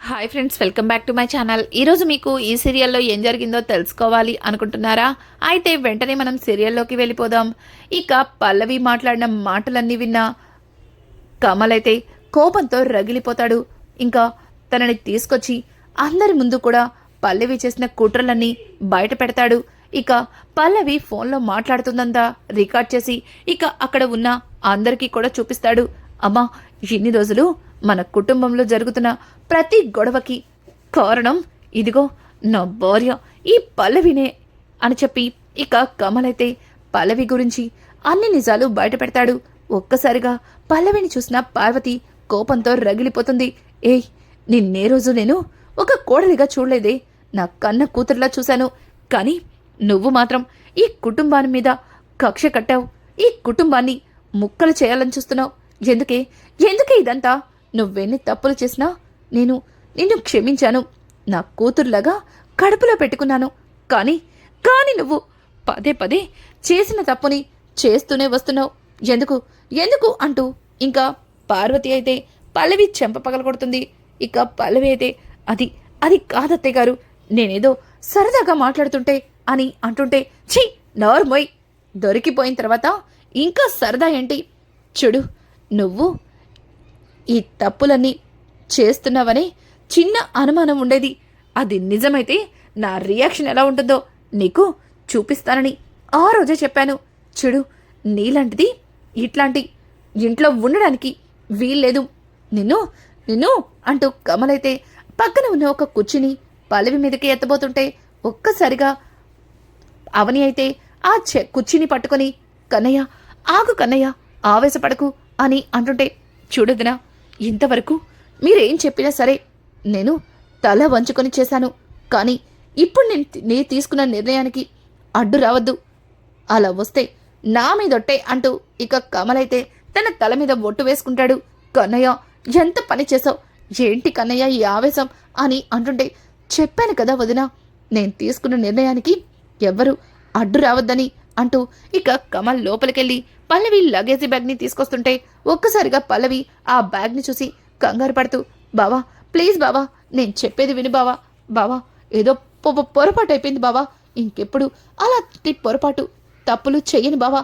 Hi friends, welcome back to my channel. ఈరోజు మీకు ఈ సీరియల్లో ఏం జరిగిందో తెలుసుకోవాలి అనుకుంటున్నారా? అయితే వెంటనే మనం సీరియల్లోకి వెళ్ళిపోదాం. ఇక పల్లవి మాట్లాడిన మాటలన్నీ విన్న కమల్ అయితే కోపంతో రగిలిపోతాడు. ఇంకా తనని తీసుకొచ్చి అందరి ముందు కూడా పల్లవి చేసిన కుట్రలన్నీ బయట పెడతాడు. ఇక పల్లవి ఫోన్లో మాట్లాడుతుందంతా రికార్డ్ చేసి ఇక అక్కడ ఉన్న అందరికీ కూడా చూపిస్తాడు. అమ్మా, ఇన్ని రోజులు మన కుటుంబంలో జరుగుతున్న ప్రతి గొడవకి కారణం ఇదిగో నా భార్య ఈ పల్లవినే అని చెప్పి ఇక కమల్ అయితే పల్లవి గురించి అన్ని నిజాలు బయట పెడతాడు. ఒక్కసారిగా పల్లవిని చూసిన పార్వతి కోపంతో రగిలిపోతుంది. ఏయ్, నిన్నే రోజు నేను ఒక కోడలిగా చూడలేదే, నా కన్న కూతురులా చూశాను. కానీ నువ్వు మాత్రం ఈ కుటుంబాన్ని మీద కక్ష కట్టావు, ఈ కుటుంబాన్ని ముక్కలు చేయాలని చూస్తున్నావు. ఎందుకే ఇదంతా? నువ్వెన్ని తప్పులు చేసినా నేను నిన్ను క్షమించాను, నా కూతురులాగా కడుపులో పెట్టుకున్నాను. కానీ నువ్వు పదే పదే చేసిన తప్పుని చేస్తూనే వస్తున్నావు. ఎందుకు అంటూ ఇంకా పార్వతి అయితే పల్లవి చెంప పగలగొడుతుంది. ఇక పల్లవి అయితే అది కాదత్తయ్య గారు, నేనేదో సరదాగా మాట్లాడుతుంటే అని అంటుంటే, ఛీ నోర్మోయ్, దొరికిపోయిన తర్వాత ఇంకా సరదా ఏంటి? చూడు, నువ్వు ఈ తప్పులన్నీ చేస్తున్నావని చిన్న అనుమానం ఉండేది. అది నిజమైతే నా రియాక్షన్ ఎలా ఉంటుందో నీకు చూపిస్తానని ఆ రోజే చెప్పాను. చూడు, నీలాంటిది ఇట్లాంటి ఇంట్లో ఉండడానికి వీల్లేదు. నిన్ను అంటూ కమలైతే పక్కన ఉన్న ఒక కుర్చీని పల్లవి మీదకి ఎత్తబోతుంటే ఒక్కసారిగా అవని అయితే ఆ కుర్చీని పట్టుకొని, కన్నయ్య ఆగు కన్నయ్య, ఆవేశపడకు అని అంటుంటే, చూడదునా, ఇంతవరకు మీరేం చెప్పినా సరే నేను తల వంచుకొని చేశాను. కానీ ఇప్పుడు నేను తీసుకున్న నిర్ణయానికి అడ్డు రావద్దు. అలా వస్తే నా మీదొట్టే అంటూ ఇక కమలైతే తన తల మీద ఒట్టు వేసుకుంటాడు. కన్నయ్య, ఎంత పని చేసావు, ఏంటి కన్నయ్య ఈ ఆవేశం అని అంటుంటే, చెప్పాను కదా వదినా, నేను తీసుకున్న నిర్ణయానికి ఎవ్వరూ అడ్డు రావద్దని అంటూ ఇక కమల్ లోపలికెళ్ళి పల్లవి లగేజీ బ్యాగ్ని తీసుకొస్తుంటే ఒక్కసారిగా పల్లవి ఆ బ్యాగ్ని చూసి కంగారు పడుతూ, బావా ప్లీజ్ బావా, నేను చెప్పేది విను బావా, ఏదో పొరపాటు అయిపోయింది బావా, ఇంకెప్పుడు అలాంటి పొరపాటు తప్పులు చెయ్యను బావా,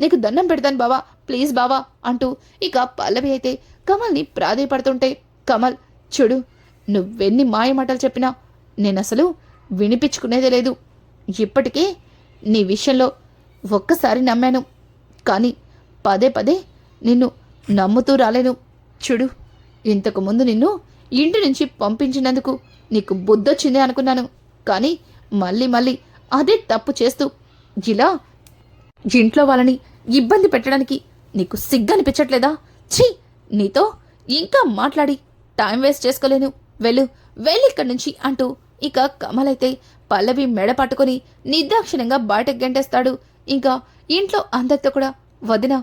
నీకు దండం పెడతాను బావా, ప్లీజ్ బావా అంటూ ఇక పల్లవి అయితే కమల్ని ప్రాధేయపడుతుంటే, కమల్ చూడు, నువ్వెన్ని మాయమాటలు చెప్పినా నేనసలు వినిపించుకునేదే లేదు. ఇప్పటికే నీ విషయంలో ఒక్కసారి నమ్మాను, కానీ పదే పదే నిన్ను నమ్ముతూ రాలేను. చూడు, ఇంతకుముందు నిన్ను ఇంటి నుంచి పంపించినందుకు నీకు బుద్ధొచ్చిందే అనుకున్నాను. కానీ మళ్ళీ అదే తప్పు చేస్తూ ఇలా ఇంట్లో వాళ్ళని ఇబ్బంది పెట్టడానికి నీకు సిగ్గనిపించట్లేదా? ఛీ, నీతో ఇంకా మాట్లాడి టైం వేస్ట్ చేసుకోలేను. వెళ్ళిక్కడి నుంచి అంటూ ఇక కమలైతే పల్లవి మెడ పట్టుకొని నిర్దాక్షిణ్యంగా బయటకు గంటేస్తాడు. ఇంకా ఇంట్లో అందరితో కూడా, వదిన,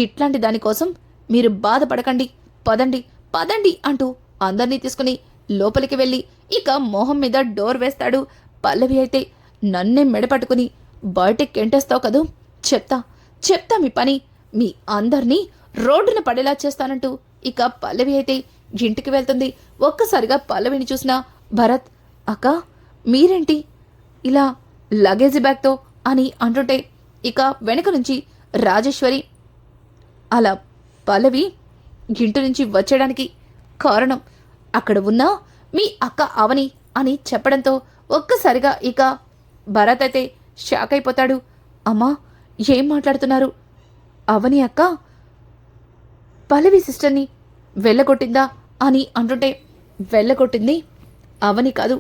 ఇట్లాంటి దానికోసం మీరు బాధపడకండి, పదండి అంటూ అందరినీ తీసుకుని లోపలికి వెళ్ళి ఇక మొహం మీద డోర్ వేస్తాడు. పల్లవి అయితే, నన్నే మెడపట్టుకుని బయటకి గెంటేస్తావు కదూ, చెప్తా మీ పని, మీ అందరినీ రోడ్డున పడేలా చేస్తానంటూ ఇక పల్లవి అయితే ఇంటికి వెళ్తుంది. ఒక్కసారిగా పల్లవిని చూసిన భరత్, అక్క మీరేంటి ఇలా లగేజీ బ్యాగ్తో అని అంటుంటే ఇక వెనక నుంచి రాజేశ్వరి, అలా పల్లవి ఇంటి నుంచి వచ్చేయడానికి కారణం అక్కడ ఉన్న మీ అక్క అవని అని చెప్పడంతో ఒక్కసారిగా ఇక భరత్ అయితే షాక్ అయిపోతాడు. అమ్మా, ఏం మాట్లాడుతున్నారు? అవని అక్క పల్లవి సిస్టర్ని వెళ్ళగొట్టిందా అని అంటుంటే, వెళ్ళగొట్టింది అవని కాదు,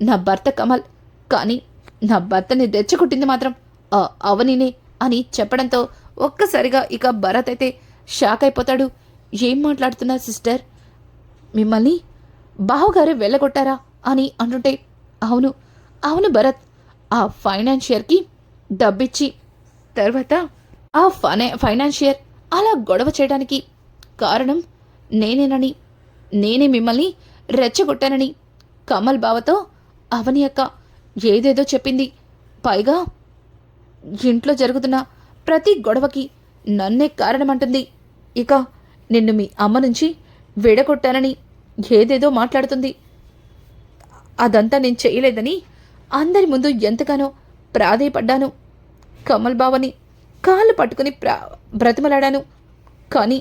నా భర్త కమల్. కానీ నా భర్తని రెచ్చగొట్టింది మాత్రం అవనినే అని చెప్పడంతో ఒక్కసారిగా ఇక భరత్ అయితే షాక్ అయిపోతాడు. ఏం మాట్లాడుతున్నారు సిస్టర్? మిమ్మల్ని బావగారే వెళ్ళగొట్టారా అని అంటుంటే, అవును భరత్, ఆ ఫైనాన్షియర్కి డబ్బిచ్చి తర్వాత ఆ ఫైనాన్షియర్ అలా గొడవ చేయడానికి కారణం నేనే మిమ్మల్ని రెచ్చగొట్టానని కమల్ బావతో అవని అక్క ఏదేదో చెప్పింది. పైగా ఇంట్లో జరుగుతున్న ప్రతి గొడవకి నన్నే కారణమంటుంది. ఇక నిన్ను మీ అమ్మ నుంచి విడగొట్టానని ఏదేదో మాట్లాడుతుంది. అదంతా నేను చేయలేదని అందరి ముందు ఎంతగానో ప్రాధేయపడ్డాను. కమల్ బావని కాళ్ళు పట్టుకుని బ్రతిమలాడాను. కానీ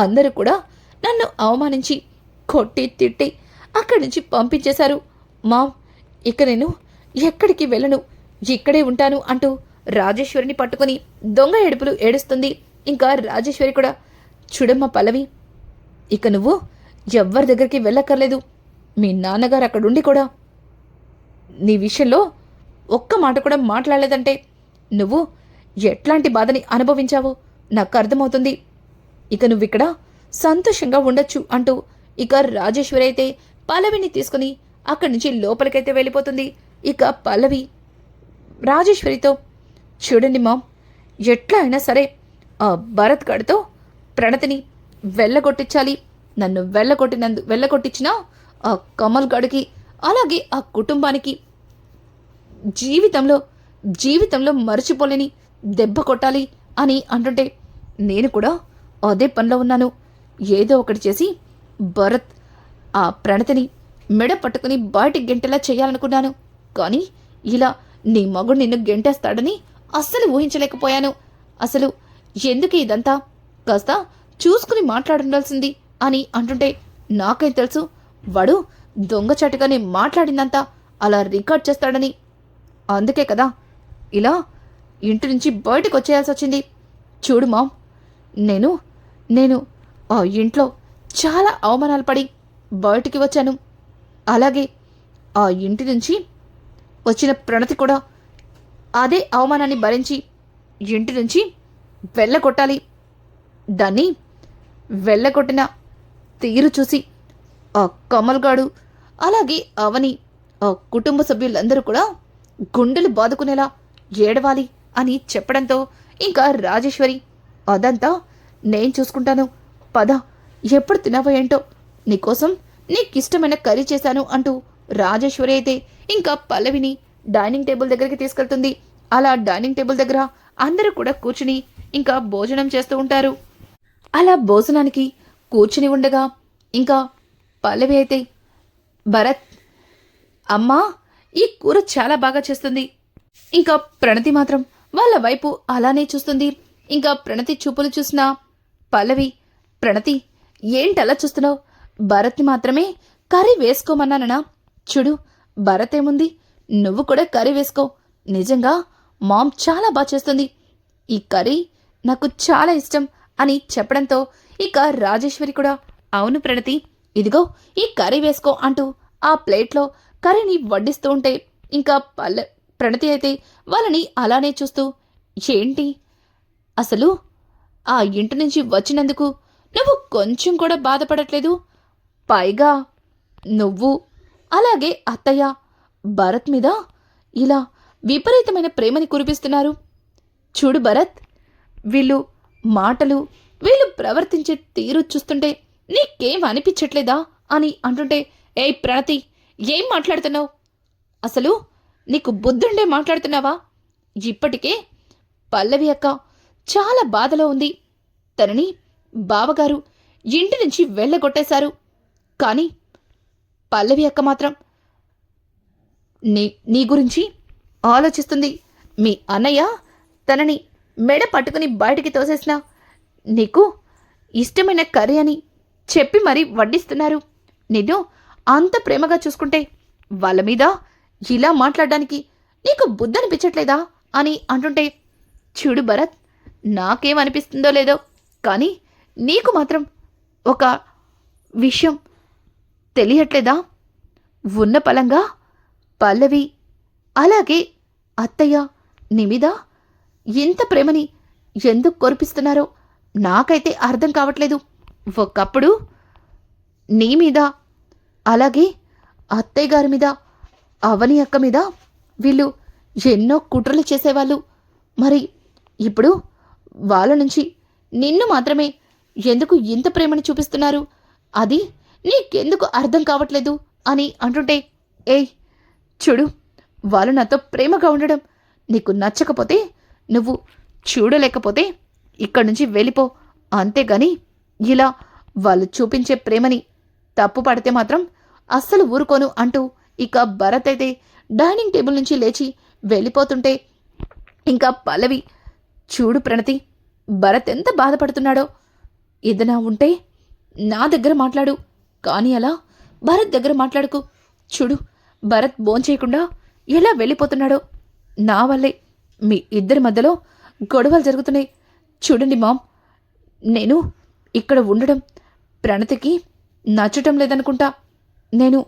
అందరూ కూడా నన్ను అవమానించి కొట్టి తిట్టి అక్కడి నుంచి పంపించేశారు. మామ్, ఇక నేను ఎక్కడికి వెళ్ళను, ఇక్కడే ఉంటాను అంటూ రాజేశ్వరిని పట్టుకుని దొంగ ఏడుపులు ఏడుస్తుంది. ఇంకా రాజేశ్వరి కూడా, చూడమ్మ పల్లవి, ఇక నువ్వు ఎవ్వరి దగ్గరికి వెళ్ళక్కర్లేదు. మీ నాన్నగారు అక్కడుండి కూడా నీ విషయంలో ఒక్క మాట కూడా మాట్లాడలేదంటే నువ్వు ఎట్లాంటి బాధని అనుభవించావో నాకు అర్థమవుతుంది. ఇక నువ్విక్కడ సంతోషంగా ఉండొచ్చు అంటూ ఇక రాజేశ్వరి అయితే పల్లవిని తీసుకుని అక్కడి నుంచి లోపలికైతే వెళ్ళిపోతుంది. ఇక పల్లవి రాజేశ్వరితో, చూడండి మామ్, ఎట్లా అయినా సరే భరత్ గడితో ప్రణతిని వెళ్ళగొట్టించాలి. నన్ను వెళ్ళగొట్టించిన ఆ కమల్ గడికి అలాగే ఆ కుటుంబానికి జీవితంలో మర్చిపోలేని దెబ్బ కొట్టాలి అని అంటుంటే నేను కూడా అదే పనిలో ఉన్నాను. ఏదో ఒకటి చేసి భరత్ ఆ ప్రణతిని మెడ పట్టుకుని బయటికి గెంటేలా చేయాలనుకున్నాను. కానీ ఇలా నీ మగుడు నిన్ను గెంటేస్తాడని అస్సలు ఊహించలేకపోయాను. అసలు ఎందుకు ఇదంతా? కాస్త చూసుకుని మాట్లాడుండాల్సింది అని అంటుంటే నాకేం తెలుసు, వాడు దొంగచాటుగానే మాట్లాడిందంతా అలా రికార్డ్ చేస్తాడని. అందుకే కదా ఇలా ఇంటి నుంచి బయటకు వచ్చేయాల్సి వచ్చింది. చూడు మామ్, నేను ఆ ఇంట్లో చాలా అవమానాలు పడి బయటికి వచ్చాను. అలాగే ఆ ఇంటి నుంచి వచ్చిన ప్రణతి కూడా అదే అవమానాన్ని భరించి ఇంటి నుంచి వెళ్ళగొట్టాలి. దాన్ని వెళ్ళగొట్టిన తీరు చూసి ఆ కమల్గాడు అలాగే అవని ఆ కుటుంబ సభ్యులందరూ కూడా గుండెలు బాదుకునేలా ఏడవాలి అని చెప్పడంతో ఇంకా రాజేశ్వరి, అదంతా నేను చూసుకుంటాను, పద, ఎప్పుడు తినవో ఏంటో, నీకోసం నీకిష్టమైన కర్రీ చేశాను అంటూ రాజేశ్వరి అయితే ఇంకా పల్లవిని డైనింగ్ టేబుల్ దగ్గరికి తీసుకెళ్తుంది. అలా డైనింగ్ టేబుల్ దగ్గర అందరూ కూడా కూర్చుని ఇంకా భోజనం చేస్తూ ఉంటారు. అలా భోజనానికి కూర్చుని ఉండగా ఇంకా పల్లవి అయితే, భరత్, అమ్మా ఈ కూర చాలా బాగా చేస్తుంది. ఇంకా ప్రణతి మాత్రం వాళ్ళ వైపు అలానే చూస్తుంది. ఇంకా ప్రణతి చూపులు చూసిన పల్లవి, ప్రణతి ఏంటలా చూస్తున్నావు? భరత్ని మాత్రమే కర్రీ వేసుకోమన్నాననా? చూడు, భరత్ ఏముంది, నువ్వు కూడా కర్రీ వేసుకో. నిజంగా మామ్ చాలా బాగా చేస్తుంది, ఈ కర్రీ నాకు చాలా ఇష్టం అని చెప్పడంతో ఇక రాజేశ్వరి కూడా, అవును ప్రణతి, ఇదిగో ఈ కర్రీ వేసుకో అంటూ ఆ ప్లేట్లో కర్రీని వడ్డిస్తూ ఉంటే ఇంకా ప్రణతి అయితే వాళ్ళని అలానే చూస్తూ, ఏంటి అసలు ఆ ఇంటి నుంచి వచ్చినందుకు నువ్వు కొంచెం కూడా బాధపడట్లేదు? పైగా నువ్వు అలాగే అత్తయ్య భరత్ మీద ఇలా విపరీతమైన ప్రేమని కురిపిస్తున్నారు. చూడు భరత్, వీళ్ళు మాటలు, వీళ్ళు ప్రవర్తించే తీరు చూస్తుంటే నీకేం అనిపించట్లేదా అని అంటుంటే, ఏయ్ ప్రణతి, ఏం మాట్లాడుతున్నావు? అసలు నీకు బుద్ధుండే మాట్లాడుతున్నావా? ఇప్పటికే పల్లవి అక్క చాలా బాధలో ఉంది. తనని బావగారు ఇంటి నుంచి వెళ్ళగొట్టేశారు. కానీ పల్లవి అక్క మాత్రం నీ గురించి ఆలోచిస్తుంది. మీ అన్నయ్య తనని మెడ పట్టుకుని బయటికి తోసేసినా నీకు ఇష్టమైన కర్రీ అని చెప్పి మరీ వడ్డిస్తున్నారు. నిన్ను అంత ప్రేమగా చూసుకుంటే వాళ్ళ మీద ఇలా మాట్లాడడానికి నీకు బుద్ధనిపించట్లేదా అని అంటుంటే, చూడు భరత్, నాకేమనిపిస్తుందో లేదో కానీ నీకు మాత్రం ఒక విషయం తెలియట్లేదా? ఉన్న పలంగా పల్లవి అలాగే అత్తయ్య నీ మీద ఇంత ప్రేమని ఎందుకు కురిపిస్తున్నారో నాకైతే అర్థం కావట్లేదు. ఒకప్పుడు నీ మీద అలాగే అత్తయ్య గారి మీద, అవని అక్క మీద వీళ్ళు ఎన్నో కుట్రలు చేసేవాళ్ళు. మరి ఇప్పుడు వాళ్ళ నుంచి నిన్ను మాత్రమే ఎందుకు ఇంత ప్రేమని చూపిస్తున్నారు? అది నీకెందుకు అర్థం కావట్లేదు అని అంటుంటే, ఏయ్ చూడు, వాళ్ళు నాతో ప్రేమగా ఉండడం నీకు నచ్చకపోతే, నువ్వు చూడలేకపోతే ఇక్కడి నుంచి వెళ్ళిపో. అంతేగాని ఇలా వాళ్ళు చూపించే ప్రేమని తప్పు పడితే మాత్రం అస్సలు ఊరుకోను అంటూ ఇక భరత్ అయితే డైనింగ్ టేబుల్ నుంచి లేచి వెళ్ళిపోతుంటే ఇంకా పల్లవి, చూడు ప్రణతి, భరత్ ఎంత బాధపడుతున్నాడో. ఏదైనా ఉంటే నా దగ్గర మాట్లాడు, కానీ అలా భరత్ దగ్గర మాట్లాడుకు. చూడు భరత్ భోంచేయకుండా ఎలా వెళ్ళిపోతున్నాడో. నా వల్లే మీ ఇద్దరి మధ్యలో గొడవలు జరుగుతున్నాయి. చూడండి మామ్, నేను ఇక్కడ ఉండడం ప్రణతికి నచ్చటం లేదనుకుంటా. నేను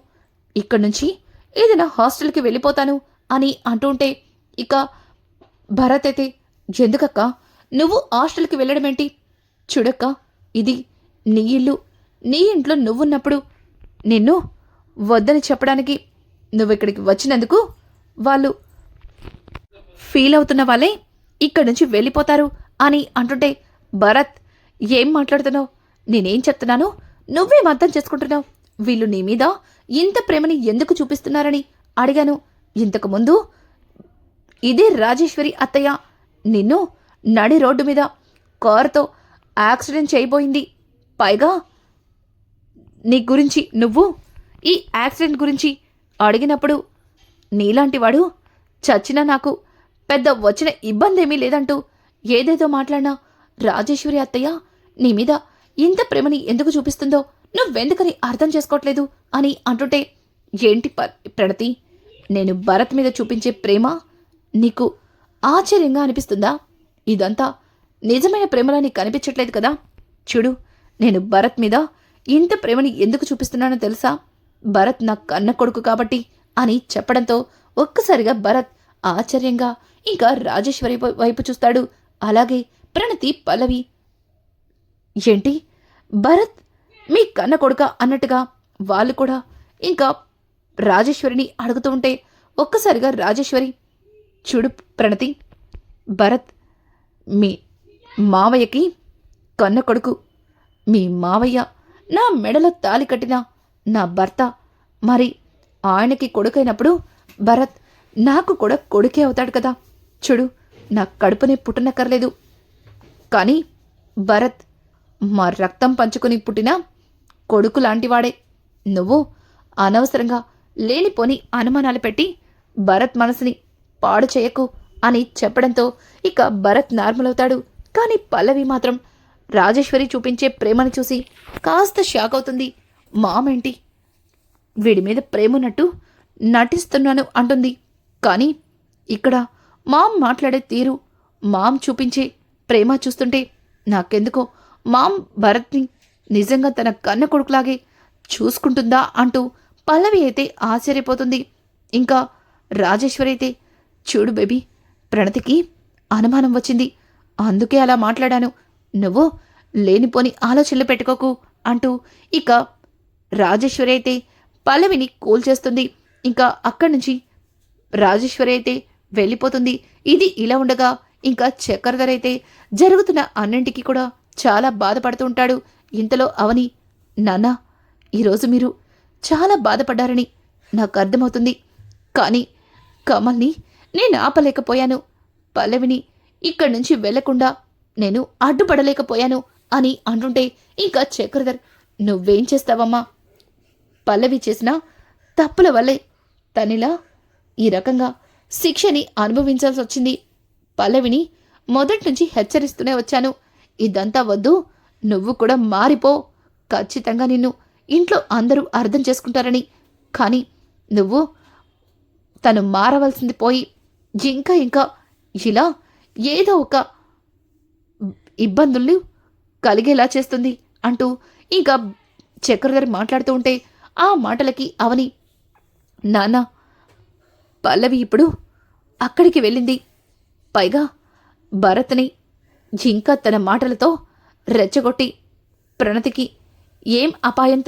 ఇక్కడి నుంచి ఏదైనా హాస్టల్కి వెళ్ళిపోతాను అని అంటుంటే ఇక భరత్ అయితే, ఎందుకక్క నువ్వు హాస్టల్కి వెళ్ళడమేంటి? చూడక్క, ఇది నీ ఇల్లు. నీ ఇంట్లో నువ్వున్నప్పుడు నిన్ను వద్దని చెప్పడానికి నువ్విక్కడికి వచ్చినందుకు వాళ్ళు ఫీల్ అవుతున్న వాళ్ళే ఇక్కడి నుంచి వెళ్ళిపోతారు అని అంటుంటే, భరత్ ఏం మాట్లాడుతున్నావు? నేనేం చెప్తున్నాను నువ్వేం అర్థం చేసుకుంటున్నావు? వీళ్ళు నీ మీద ఇంత ప్రేమని ఎందుకు చూపిస్తున్నారని అడిగాను. ఇంతకుముందు ఇదే రాజేశ్వరి అత్తయ్య నిన్ను నడి రోడ్డు మీద కారుతో యాక్సిడెంట్ చేయబోయింది. పైగా నీ గురించి, నువ్వు ఈ యాక్సిడెంట్ గురించి అడిగినప్పుడు నీలాంటి వాడు చచ్చినా నాకు పెద్ద వచ్చిన ఇబ్బంది ఏమీ లేదంటూ ఏదేదో మాట్లాడినా రాజేశ్వరి అత్తయ్య నీ మీద ఇంత ప్రేమని ఎందుకు చూపిస్తుందో నువ్వెందుకని అర్థం చేసుకోవట్లేదు అని అంటుంటే, ఏంటి ప్రణతి, నేను భరత్ మీద చూపించే ప్రేమ నీకు ఆశ్చర్యంగా అనిపిస్తుందా? ఇదంతా నిజమైన ప్రేమలా నీకు కనిపించట్లేదు కదా. చూడు, నేను భరత్ మీద ఇంత ప్రేమని ఎందుకు చూపిస్తున్నానో తెలుసా? భరత్ నా కన్న కొడుకు కాబట్టి అని చెప్పడంతో ఒక్కసారిగా భరత్ ఆశ్చర్యంగా ఇంకా రాజేశ్వరి వైపు చూస్తాడు. అలాగే ప్రణతి, పల్లవి, ఏంటి భరత్ మీ కన్న కొడుక అన్నట్టుగా వాళ్ళు కూడా ఇంకా రాజేశ్వరిని అడుగుతూ ఉంటే ఒక్కసారిగా రాజేశ్వరి, చూడు ప్రణతి, భరత్ మీ మావయ్యకి కన్న కొడుకు. మీ మావయ్య నా మెడలో తాలి కట్టిన నా భర్త. మరి ఆయనకి కొడుకైనప్పుడు భరత్ నాకు కూడా కొడుకే అవుతాడు కదా. చూడు, నా కడుపునే పుట్టనక్కర్లేదు, కానీ భరత్ మా రక్తం పంచుకొని పుట్టిన కొడుకు లాంటివాడే. నువ్వు అనవసరంగా లేనిపోని అనుమానాలు పెట్టి భరత్ మనసుని పాడు చేయకు అని చెప్పడంతో ఇక భరత్ నార్మల్ అవుతాడు. కానీ పల్లవి మాత్రం రాజేశ్వరి చూపించే ప్రేమను చూసి కాస్త షాక్ అవుతుంది. మామేంటి వీడి మీద ప్రేమన్నట్టు నటిస్తున్నాను అంటుంది. కానీ ఇక్కడ మామ్ మాట్లాడే తీరు, మామ్ చూపించే ప్రేమ చూస్తుంటే నాకెందుకో మామ్ భరత్ని నిజంగా తన కన్న కొడుకులాగే చూసుకుంటుందా అంటూ పల్లవి అయితే ఆశ్చర్యపోతుంది. ఇంకా రాజేశ్వరి అయితే, చూడు బేబీ, ప్రణతికి అనుమానం వచ్చింది, అందుకే అలా మాట్లాడాను. నువ్వు లేనిపోని ఆలోచనలు పెట్టుకోకు అంటూ ఇక రాజేశ్వరి అయితే పల్లవిని కూల్చేస్తుంది. ఇంకా అక్కడి నుంచి రాజేశ్వరి అయితే వెళ్ళిపోతుంది. ఇది ఇలా ఉండగా ఇంకా చక్రధర్ అయితే జరుగుతున్న అన్నింటికి కూడా చాలా బాధపడుతూ ఉంటాడు. ఇంతలో అవని, నాన్న, ఈరోజు మీరు చాలా బాధపడ్డారని నాకు అర్థమవుతుంది, కానీ కమల్ని నేను ఆపలేకపోయాను, పల్లవిని ఇక్కడి నుంచి వెళ్లకుండా నేను అడ్డుపడలేకపోయాను అని అంటుంటే ఇంకా చక్రధర్, నువ్వేం చేస్తావమ్మా? పల్లవి చేసిన తప్పుల వల్లే తనిలా ఈ రకంగా శిక్షని అనుభవించాల్సి వచ్చింది. పల్లవిని మొదటి నుంచి హెచ్చరిస్తూనే వచ్చాను, ఇదంతా వద్దు, నువ్వు కూడా మారిపో, ఖచ్చితంగా నిన్ను ఇంట్లో అందరూ అర్థం చేసుకుంటారని. కానీ నువ్వు తను మారవలసింది పోయి ఇంకా ఇంకా ఇలా ఏదో ఒక ఇబ్బందులు కలిగేలా చేస్తుంది అంటూ ఇంకా చక్రధర్ మాట్లాడుతూ ఉంటే ఆ మాటలకి అవని, నాన్న, పల్లవి ఇప్పుడు అక్కడికి వెళ్ళింది, పైగా భరత్ని ఇంకా తన మాటలతో రెచ్చగొట్టి ప్రణతికి ఏం అపాయం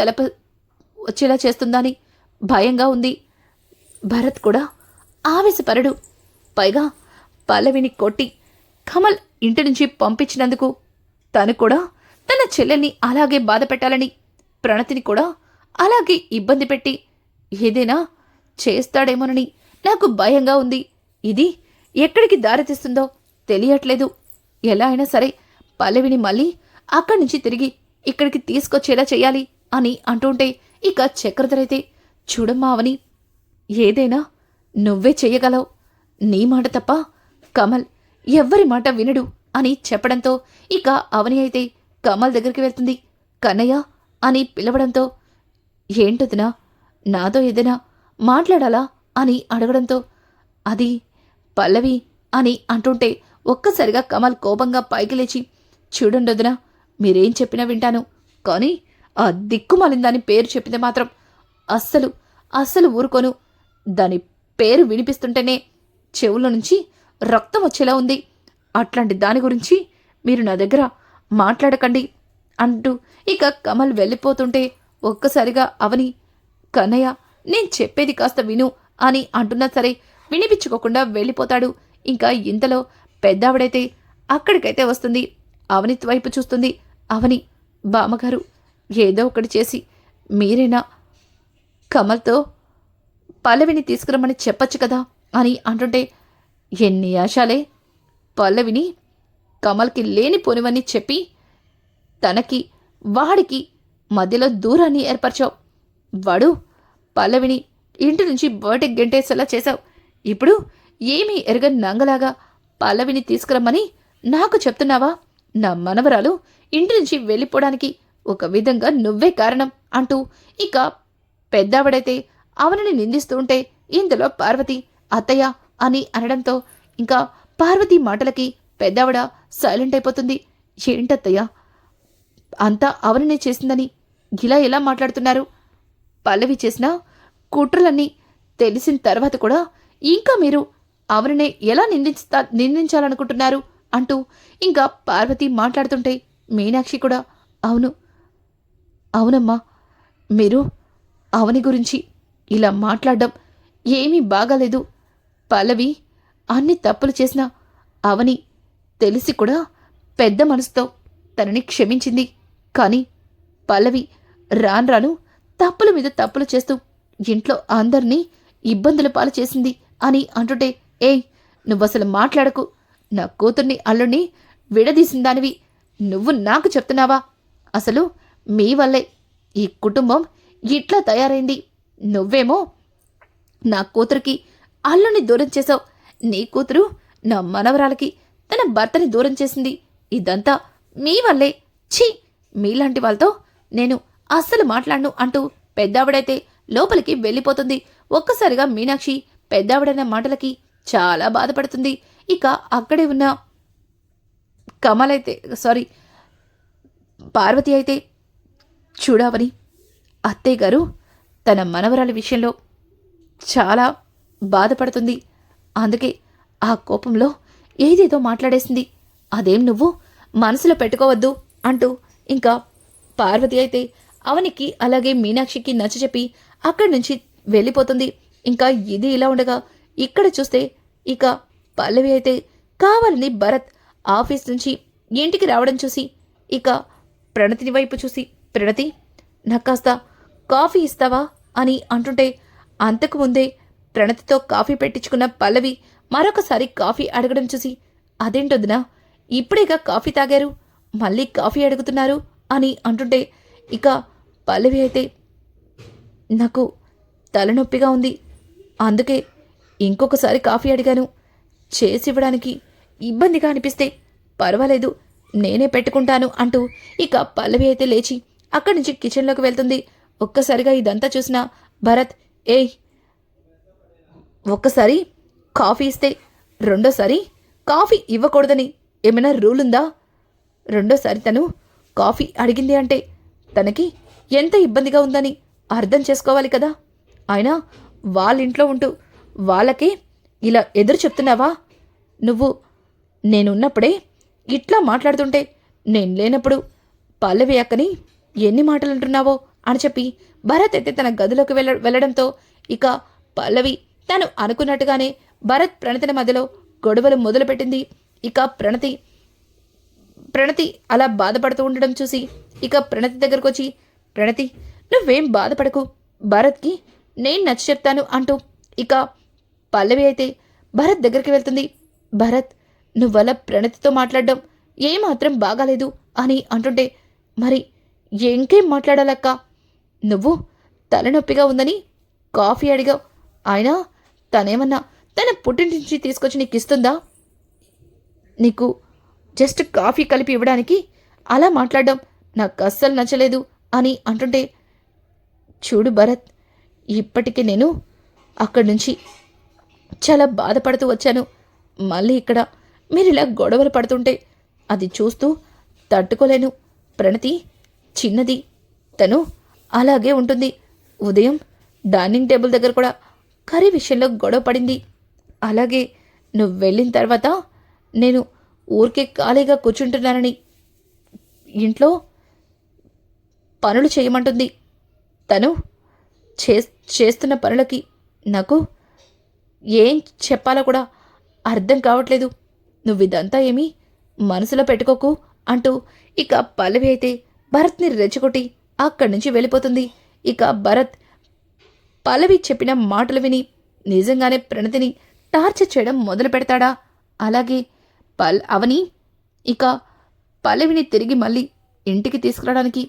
వచ్చేలా చేస్తుందని భయంగా ఉంది. భరత్ కూడా ఆవేశపరడు, పైగా పల్లవిని కొట్టి కమల్ ఇంటి నుంచి పంపించినందుకు తను కూడా తన చెల్లెల్ని అలాగే బాధ పెట్టాలని, ప్రణతిని కూడా అలాగే ఇబ్బంది పెట్టి ఏదైనా చేస్తాడేమోనని నాకు భయంగా ఉంది. ఇది ఎక్కడికి దారితీస్తుందో తెలియట్లేదు. ఎలా అయినా సరే పల్లవిని మళ్ళీ అక్కడి నుంచి తిరిగి ఇక్కడికి తీసుకొచ్చేలా చేయాలి అని అంటుంటే ఇక చక్రధర్ అయితే, చూడమ్మా అవని, ఏదైనా నువ్వే చెయ్యగలవు. నీ మాట తప్ప కమల్ ఎవ్వరి మాట వినడు అని చెప్పడంతో ఇక అవని అయితే కమల్ దగ్గరికి వెళ్తుంది. కన్నయ్య అని పిలవడంతో, ఏంటొదినా, నాతో ఏదైనా మాట్లాడాలా అని అడగడంతో, అది పల్లవి అని అంటుంటే ఒక్కసారిగా కమల్ కోపంగా పైకి లేచి, చూడండొదినా, మీరేం చెప్పినా వింటాను, కానీ ఆ దిక్కుమాలిందాని పేరు చెప్పింది మాత్రం అస్సలు ఊరుకోను. దాని పేరు వినిపిస్తుంటేనే చెవుల నుంచి రక్తం వచ్చేలా ఉంది. అట్లాంటి దాని గురించి మీరు నా దగ్గర మాట్లాడకండి అంటూ ఇక కమల్ వెళ్ళిపోతుంటే ఒక్కసారిగా అవని, కన్నయ్య, నేను చెప్పేది కాస్త విను అని అంటున్నా సరే వినిపించుకోకుండా వెళ్ళిపోతాడు. ఇంకా ఇంతలో పెద్దావిడైతే అక్కడికైతే వస్తుంది. అవని వైపు చూస్తుంది. అవని, బామ్మగారు, ఏదో ఒకటి చేసి మీరేనా కమల్తో పల్లవిని తీసుకురమ్మని చెప్పచ్చు కదా అని అంటుంటే, ఎన్ని ఆశాలే, పల్లవిని కమల్కి లేనిపోనివన్నీ చెప్పి తనకి వాడికి మధ్యలో దూరాన్ని ఏర్పరచావు. వాడు పల్లవిని ఇంటి నుంచి బయటకు గెంటేసేలా చేశావు. ఇప్పుడు ఏమీ ఎరగని నంగలాగా పల్లవిని తీసుకురమ్మని నాకు చెప్తున్నావా? నా మనవరాలు ఇంటి నుంచి వెళ్ళిపోవడానికి ఒక విధంగా నువ్వే కారణం అంటూ ఇక పెద్దావిడైతే అవనిని నిందిస్తూ ఉంటే ఇందులో పార్వతి, అత్తయ్య అని అనడంతో ఇంకా పార్వతి మాటలకి పెద్దావిడ సైలెంట్ అయిపోతుంది. ఏంటత్తయ్య, అంతా అవనినే చేసిందని ఇలా ఎలా మాట్లాడుతున్నారు? పల్లవి చేసిన కుట్రలన్నీ తెలిసిన తర్వాత కూడా ఇంకా మీరు అవనినే ఎలా నిందించాలనుకుంటున్నారు అంటూ ఇంకా పార్వతి మాట్లాడుతుంటే మీనాక్షి కూడా, అవునమ్మా, మీరు అవని గురించి ఇలా మాట్లాడడం ఏమీ బాగాలేదు. పల్లవి అన్ని తప్పులు చేసిన అవని తెలిసి కూడా పెద్ద మనసుతో తనని క్షమించింది. కానీ పల్లవి రాను తప్పుల మీద తప్పులు చేస్తూ ఇంట్లో అందరినీ ఇబ్బందుల పాలు చేసింది అని అంటుంటే, ఏయ్, నువ్వసలు మాట్లాడకు. నా కూతుర్ని అల్లుణ్ణి విడదీసిందానివి నువ్వు నాకు చెప్తున్నావా? అసలు మీ వల్లే ఈ కుటుంబం ఇట్లా తయారైంది. నువ్వేమో నా కూతురికి అల్లుని దూరం చేశావు. నీ కూతురు నా మనవరాలకి తన భర్తని దూరం చేసింది. ఇదంతా మీ వల్లే. ఛీ, మీలాంటి వాళ్ళతో నేను అస్సలు మాట్లాడను అంటూ పెద్దావిడైతే లోపలికి వెళ్ళిపోతుంది. ఒక్కసారిగా మీనాక్షి పెద్దావిడైన మాటలకి చాలా బాధపడుతుంది. ఇక అక్కడే ఉన్న పార్వతి అయితే, చూడవని, అత్తయ్య గారు తన మనవరాలి విషయంలో చాలా బాధపడుతుంది. అందుకే ఆ కోపంలో ఏదేదో మాట్లాడేసింది. అదేం నువ్వు మనసులో పెట్టుకోవద్దు అంటూ ఇంకా పార్వతి అయితే అవనికి అలాగే మీనాక్షికి నచ్చచెప్పి అక్కడి నుంచి వెళ్ళిపోతుంది. ఇంకా ఇది ఇలా ఉండగా ఇక్కడ చూస్తే ఇక పల్లవి అయితే కావాలని భరత్ ఆఫీస్ నుంచి ఇంటికి రావడం చూసి ఇక ప్రణతిని వైపు చూసి, ప్రణతి, నాకు కాస్త కాఫీ ఇస్తావా అని అంటుంటే అంతకుముందే ప్రణతితో కాఫీ పెట్టించుకున్న పల్లవి మరొకసారి కాఫీ అడగడం చూసి, అదేంటొదినా, ఇప్పుడేగా కాఫీ తాగారు, మళ్ళీ కాఫీ అడుగుతున్నారు అని అంటుంటే ఇక పల్లవి అయితే, నాకు తలనొప్పిగా ఉంది, అందుకే ఇంకొకసారి కాఫీ అడిగాను. చేసివ్వడానికి ఇబ్బందిగా అనిపిస్తే పర్వాలేదు, నేనే పెట్టుకుంటాను అంటూ ఇక పల్లవి అయితే లేచి అక్కడి నుంచి కిచెన్లోకి వెళ్తుంది. ఒక్కసారిగా ఇదంతా చూసిన భరత్, ఏయ్, ఒక్కసారి కాఫీ ఇస్తే రెండోసారి కాఫీ ఇవ్వకూడదని ఏమైనా రూల్ ఉందా? రెండోసారి తను కాఫీ అడిగింది అంటే తనకి ఎంత ఇబ్బందిగా ఉందని అర్థం చేసుకోవాలి కదా. అయినా వాళ్ళింట్లో ఉంటూ వాళ్ళకే ఇలా ఎదురు చెప్తున్నావా? నువ్వు నేనున్నప్పుడే ఇట్లా మాట్లాడుతుంటే నేను లేనప్పుడు పల్లవి అక్కని ఎన్ని మాటలు అంటున్నావో అని చెప్పి భరత్ అయితే తన గదిలోకి వెళ్ళడంతో ఇక పల్లవి తను అనుకున్నట్టుగానే భరత్ ప్రణతిల మధ్యలో గొడవలు మొదలుపెట్టింది. ఇక ప్రణతి అలా బాధపడుతూ ఉండడం చూసి ఇక ప్రణతి దగ్గరకు వచ్చి, ప్రణతి, నువ్వేం బాధపడకు, భరత్కి నేను నచ్చ చెప్తాను అంటూ ఇక పల్లవి అయితే భరత్ దగ్గరికి వెళ్తుంది. భరత్, నువ్వలా ప్రణతితో మాట్లాడడం ఏమాత్రం బాగాలేదు అని అంటుంటే, మరి ఇంకేం మాట్లాడాలక్క? నువ్వు తలనొప్పిగా ఉందని కాఫీ అడిగావు. అయినా తనేమన్నా తన పుట్టింటి నుంచి తీసుకొచ్చి నీకు ఇస్తుందా? నీకు జస్ట్ కాఫీ కలిపి ఇవ్వడానికి అలా మాట్లాడడం నాకు అస్సలు నచ్చలేదు అని అంటుంటే, చూడు భరత్, ఇప్పటికే నేను అక్కడి నుంచి చాలా బాధపడుతూ వచ్చాను. మళ్ళీ ఇక్కడ మీరు ఇలా గొడవలు పడుతుంటే అది చూస్తూ తట్టుకోలేను. ప్రణతి చిన్నది, తను అలాగే ఉంటుంది. ఉదయం డైనింగ్ టేబుల్ దగ్గర కూడా కర్రీ విషయంలో గొడవ పడింది. అలాగే నువ్వు వెళ్ళిన తర్వాత నేను ఊరికే ఖాళీగా కూర్చుంటున్నానని ఇంట్లో పనులు చేయమంటుంది. తను చేస్తున్న పనులకి నాకు ఏం చెప్పాలో కూడా అర్థం కావట్లేదు. నువ్వు ఇదంతా ఏమీ మనసులో పెట్టుకోకు అంటూ ఇక పల్లవి అయితే భరత్ని రెచ్చగొట్టి అక్కడి నుంచి వెళ్ళిపోతుంది. ఇక భరత్ పల్లవి చెప్పిన మాటలు విని నిజంగానే ప్రణతిని టార్చర్ చేయడం మొదలు పెడతాడా? అలాగే అవని ఇక పల్లవిని తిరిగి మళ్ళీ ఇంటికి తీసుకురావడానికి,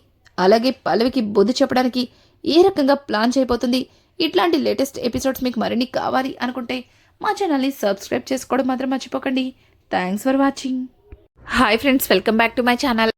అలాగే పల్లవికి బుద్ధి చెప్పడానికి ఏ రకంగా ప్లాన్ చేయబోతుంది? ఇట్లాంటి లేటెస్ట్ ఎపిసోడ్స్ మీకు మరిన్ని కావాలి అనుకుంటే మా ఛానల్ని సబ్స్క్రైబ్ చేసుకోవడం మాత్రం మర్చిపోకండి. Thanks for watching. Hi friends, welcome back to my channel.